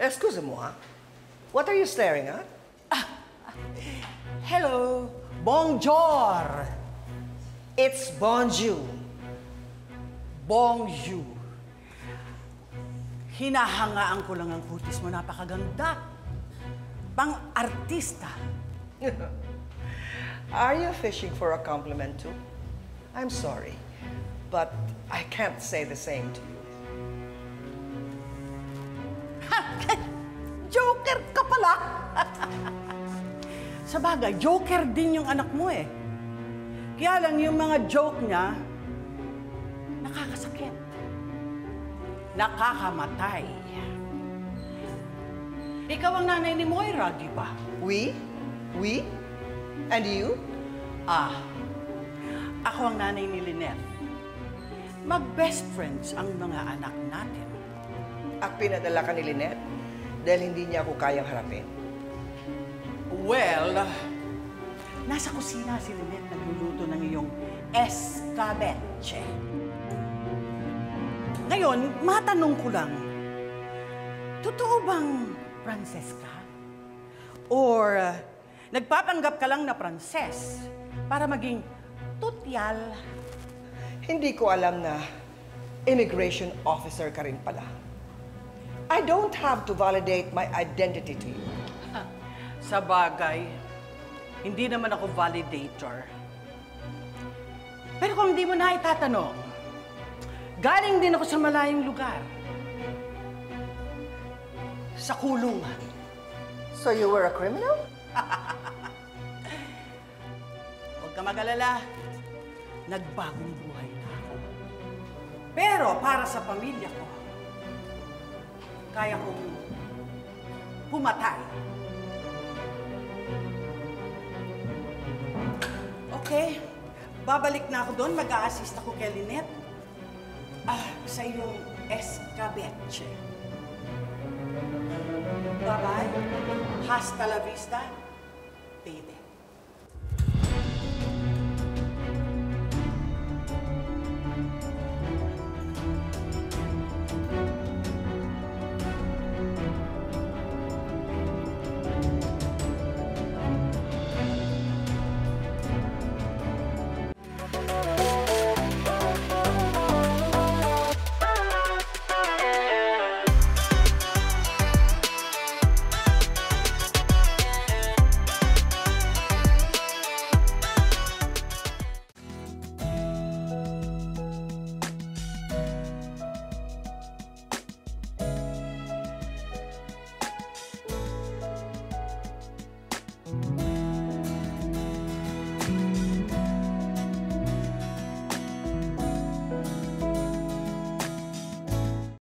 Excuse-moi. What are you staring at? Hello, bonjour. It's bonjour. Bonjour. Hinahangaan ko lang ang kutis mo, napakaganda. Pang-artista. Are you fishing for a compliment too? I'm sorry, but I can't say the same to you. Joker ka pala! Sabagay, joker din yung anak mo eh. Kaya lang yung mga joke niya, nakakasakit. Nakakamatay. Ikaw ang nanay ni Moira, di ba? We? And you? Ako ang nanay ni Lynette. Mag-best friends ang mga anak natin. At pinadala ka ni Lynette dahil hindi niya ako kayang harapin. Well, nasa kusina si Lynette nagluluto ng iyong escabeche. Ngayon, matanong ko lang, totoo bang Pranses ka? Or nagpapanggap ka lang na Pranses para maging tutyal? Hindi ko alam na immigration officer ka rin pala. I don't have to validate my identity to you. Sa bagay, hindi naman ako validator. Pero kung hindi mo na itatanong, galing din ako sa malayong lugar. Sa kulungan. So you were a criminal? Huwag ka mag-alala. Nagbagong buhay na ako. Pero para sa pamilya ko, kaya kong pumatay. Okay, babalik na ako doon. Mag-a-assist ako kay Lynette. Sa iyong escabeche. Bye-bye. Hasta la vista, baby.